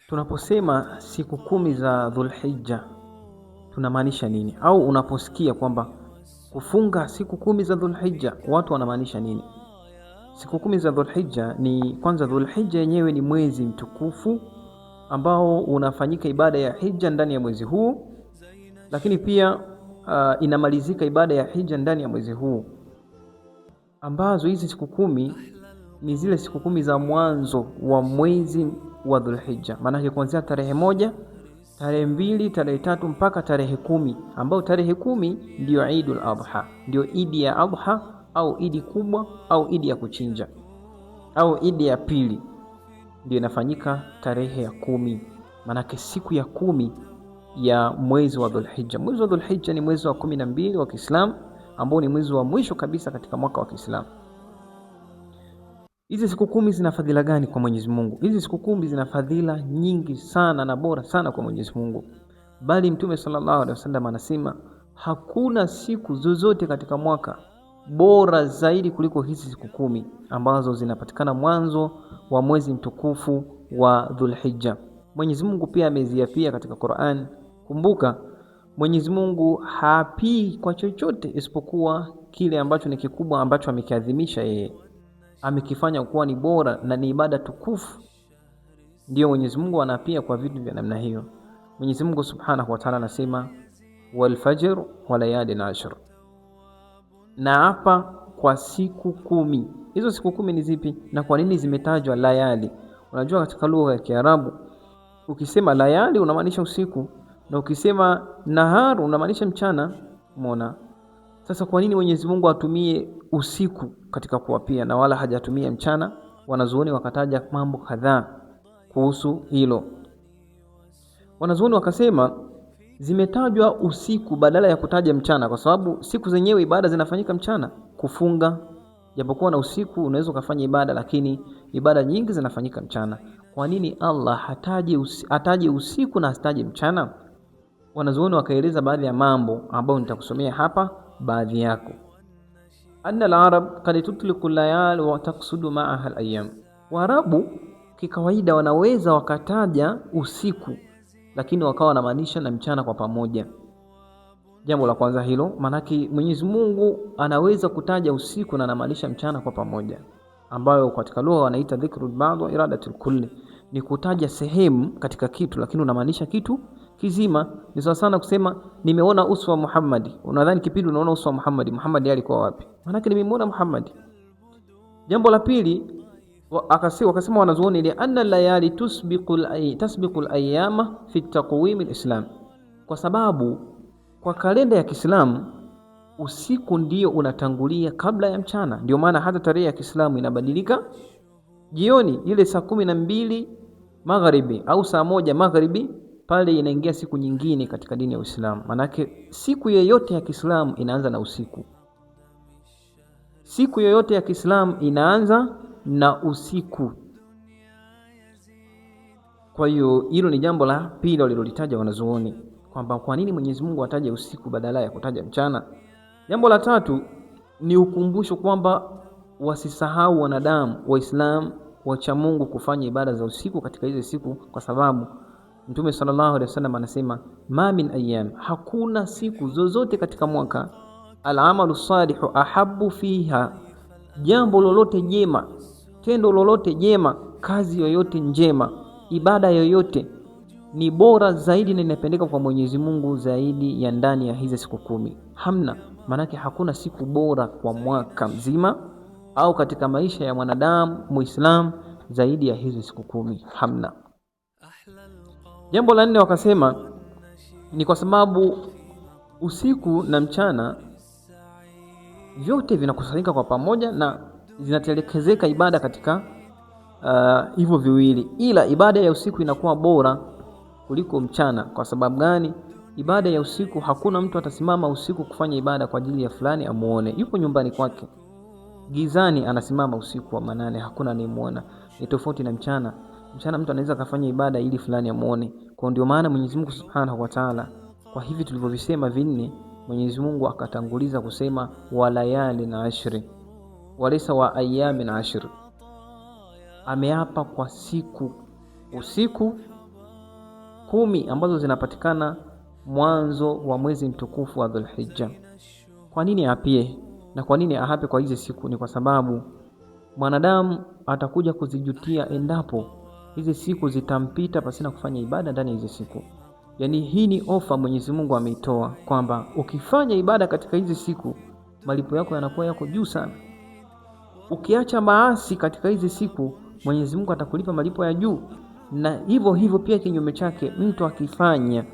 Tunaposema siku 10 za Dhulhijja tunamaanisha nini? Au unaposikia kwamba kufunga siku 10 za Dhulhijja watu wanamaanisha nini? Siku 10 za Dhulhijja ni kwanza, Dhulhijja yenyewe ni mwezi mtukufu ambao unafanyika ibada ya hija ndani ya mwezi huu, lakini pia inamalizika ibada ya hija ndani ya mwezi huu, ambazo hizi siku 10 ni zile siku 10 za mwanzo wa mwezi wa Dhulhijja. Maana kuanzia tarehe 1, tarehe 2, tarehe 3 mpaka tarehe 10, ambao tarehe 10 ndio Eidul Adha, ndio idi ya Adha au idi kubwa au idi ya kuchinja au idi ya pili, ndio inafanyika tarehe ya 10. Maana siku ya 10 ya mwezi wa Dhulhijja. Mwezi wa Dhulhijja ni mwezi wa 12 wa Kiislamu, ambao ni mwezi wa mwisho kabisa katika mwaka wa Kiislamu. Hizi siku 10 zina fadhila gani kwa Mwenyezi Mungu? Hizi siku 10 zina fadhila nyingi sana na bora sana kwa Mwenyezi Mungu. Bali Mtume sallallahu alaihi wasallam anasema hakuna siku zozote katika mwaka bora zaidi kuliko hizi siku 10 ambazo zinapatikana mwanzo wa mwezi mtukufu wa Dhulhijja. Mwenyezi Mungu pia ameziapia katika Qur'an. Kumbuka, Mwenyezi Mungu haapii kwa chochote isipokuwa kile ambacho ni kikubwa, ambacho amekiadhimisha yeye, amekifanya kuwa ni bora na ni ibada tukufu. Ndio Mwenyezi Mungu anaapia kwa vitu vya namna hiyo. Mwenyezi Mungu Subhanahu wa Ta'ala anasema wal fajr wa layalin ashr, na hapa kwa siku 10. Hizo siku 10 ni zipi na kwa nini zimetajwa layali? Unajua, katika lugha ya Kiarabu ukisema layali unamaanisha usiku, na ukisema nahar unamaanisha mchana. Umeona? Sasa kwa nini Mwenyezi Mungu atumie usiku katika kuapia na wala hajatumia mchana? Wanazuoni wakataja mambo kadhaa kuhusu hilo. Wanazuoni wakasema zimetajwa usiku badala ya kutaja mchana kwa sababu siku zenyewe ibada zinafanyika mchana. Kufunga, japokuwa na usiku unaweza kufanya ibada, lakini ibada nyingi zinafanyika mchana. Kwa nini Allah hataje usiku na asitaje mchana? Wanazuoni wakaeleza baadhi ya mambo ambayo nitakusomea hapa baadhi yako. Anna al-arab qad tutliqu al-layal wa taqsudu ma'aha al-ayyam. Waarabu kikawaida wanaweza wakataja usiku lakini wakawa wanamaanisha na mchana kwa pamoja. Jambo la kwanza hilo, manaki Mwenyezi Mungu anaweza kutaja usiku na anamaanisha mchana kwa pamoja, ambayo katika lugha wanaita dhikrul ba'd wa iradatul kulli, ni kutaja sehemu katika kitu lakini unamaanisha kitu kizima. Ni sawa sana kusema nimeona uso wa Muhammad. Unadhani kipindi unaona uso wa Muhammad, Muhammad alikuwa wapi? Maana nimemwona Muhammad. Jambo la pili wakasema wanazuoni ile anna layali tasbiqul ayyama fi taqwim alislam, kwa sababu kwa kalenda ya Kiislamu usiku ndio unatangulia kabla ya mchana. Ndio maana hata tarehe ya Kiislamu inabadilika jioni, ile saa 12 magharibi au saa 1 magharibi, pale inaingia siku nyingine katika dini ya Uislamu. Manake siku yoyote ya Kiislamu inaanza na usiku. Siku yoyote ya Kiislamu inaanza na usiku. Kwa hiyo hilo ni jambo la pili walilolitaja wanazuoni, kwamba kwa nini Mwenyezi Mungu ataje usiku badala ya kutaja mchana. Jambo la tatu ni ukumbusho kwamba wasisahau wanadamu Waislamu wacha Mungu kufanya ibada za usiku katika hizo siku, kwa sababu Mtume sallallahu alaihi wasallam anasema ma min ayyam, hakuna siku zozote katika mwaka al-amalu salihu ahabbu fiha, jambo lolote jema, tendo lolote jema, kazi yoyote njema, ibada yoyote ni bora zaidi na inapendeka kwa Mwenyezi Mungu zaidi ya ndani ya hizi siku 10. Hamna, manake hakuna siku bora kwa mwaka mzima au katika maisha ya mwanadamu Muislam zaidi ya hizi siku 10. Hamna. Jambo la 4 wakasema ni kwa sababu usiku na mchana vyote vinakusanyika kwa pamoja na zinatelekezeka ibada katika hivyo viwili, ila ibada ya usiku inakuwa bora kuliko mchana. Kwa sababu gani? Ibada ya usiku hakuna mtu atasimama usiku kufanya ibada kwa ajili ya fulani amuone. Yupo nyumbani kwake gizani anasimama usiku wa manane, hakuna anayemuona. Ni tofauti na mchana. Mchana mtu anaweza kufanya ibada ili fulani amuone. Kwa ndio maana Mwenyezi Mungu Subhanahu wa Ta'ala, kwa hivi tulivyovisema vinne, Mwenyezi Mungu akatanguliza kusema walayali na ashri walisa wa ayyamin ashri. Ameapa kwa siku, usiku 10 ambazo zinapatikana mwanzo wa mwezi mtukufu wa Dhulhijja. Kwa nini apie? Na kwa nini ahape kwa hizi siku? Ni kwa sababu mwanadamu atakuja kuzijutia endapo hizi siku zitampita pasina kufanya ibada ndani ya hizi siku. Yani hii ni ofa Mwenyezi Mungu ameitoa kwamba ukifanya ibada katika hizi siku malipo yako yanakuwa yako juu sana. Ukiacha maasi katika hizi siku Mwenyezi Mungu atakulipa malipo ya juu. Na hivyo pia kinyume chake, mtu akifanya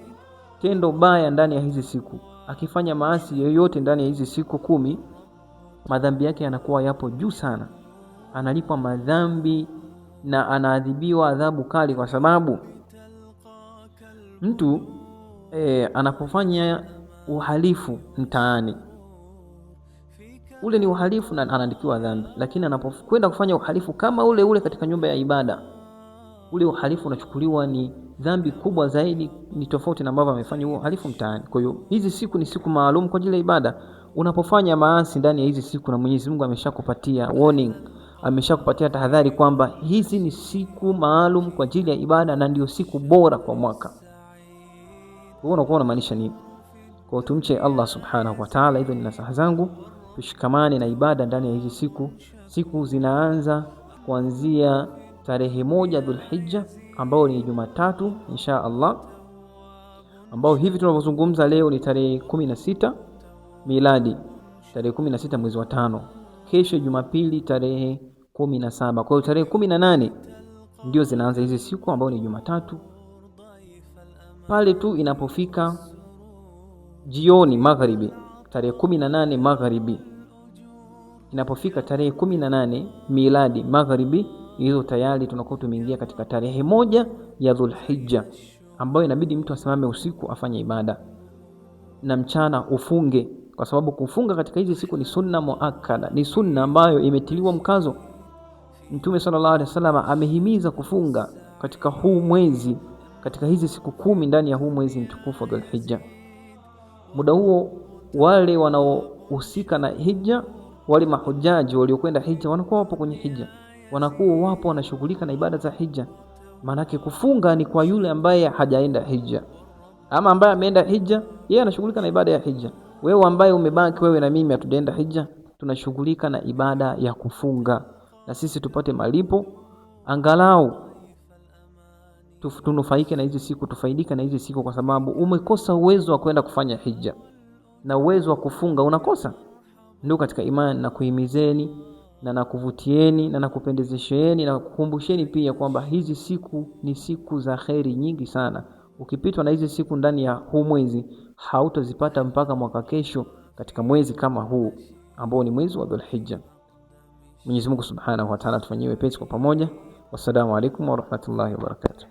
tendo baya ndani ya hizi siku, akifanya maasi yoyote ndani ya hizi siku 10, madhambi yake yanakuwa yapo juu sana. Analipwa madhambi na anaadhibiwa adhabu kali, kwa sababu mtu anapofanya uhalifu mtaani, ule ni uhalifu na anaandikiwa dhambi. Lakini anapokwenda kufanya uhalifu kama ule katika nyumba ya ibada, ule uhalifu unachukuliwa ni dhambi kubwa zaidi, ni tofauti na ambavyo amefanya huo uhalifu mtaani. Kwa hiyo hizi siku ni siku maalum kwa ajili ya ibada. Unapofanya maasi ndani ya hizi siku, na Mwenyezi Mungu ameshakupatia warning, ameshakupatia tahadhari kwamba hizi ni siku maalum kwa ajili ya ibada na ndio siku bora kwa mwaka. Wewe unakuwa unamaanisha nini? Kwa tumche Allah subhanahu wa ta'ala. Hizo ni nasaha zangu, tushikamane na ibada ndani ya hizi siku. Siku zinaanza kuanzia tarehe 1 Dhulhijja, ambao ni Jumatatu insha Allah, ambao hivi tunavyozungumza leo ni tarehe 16 miladi, tarehe 16 mwezi wa 5. Kesho Jumapili tarehe 17. Kwa hiyo tarehe 18 ndio zinaanza hizi siku ambao ni Jumatatu. Pale tu inapofika jioni magharibi, tarehe 18 magharibi, inapofika tarehe 18 miladi magharibi, hizo tayari tunakuwa tumeingia katika tarehe 1 ya Dhulhijja, ambayo inabidi mtu asimame usiku afanye ibada na mchana ufunge, kwa sababu kufunga katika hizi siku ni sunna muakkada, ni sunna ambayo imetiliwa mkazo. Mtume sallallahu alaihi wasallam amehimiza kufunga katika huu mwezi, katika hizi siku 10 ndani ya huu mwezi mtukufu wa Dhulhijja. Muda huo wale wanaohusika na hija, wale mahujaji waliokwenda hija wanakuwa wapo kwenye hija, wanakuwa wapo wanashughulika na ibada za hija. Maanake kufunga ni kwa yule ambaye hajaenda hija. Ama ambaye ameenda hija, yeye anashughulika na ibada ya hija. Wewe ambaye umebaki, wewe na mimi hatujaenda hija, tunashughulika na ibada ya kufunga, na sisi tupate malipo, angalau tunufaike na hizi siku, tufaidike na hizi siku, kwa sababu umekosa uwezo wa kwenda kufanya hija na uwezo wa kufunga unakosa. Ndio katika imani na kuhimizeni na nakuvutieni na nakupendezesheni na kukumbusheni pia kwamba hizi siku ni siku za kheri nyingi sana. Ukipitwa na hizi siku ndani ya huu mwezi, hautazipata mpaka mwaka kesho katika mwezi kama huu ambao ni mwezi wa Dhulhijja. Mwenyezi Mungu Subhanahu wa Ta'ala tufanyie wepesi kwa pamoja. Wassalamu alaikum wa rahmatullahi wa barakatuh.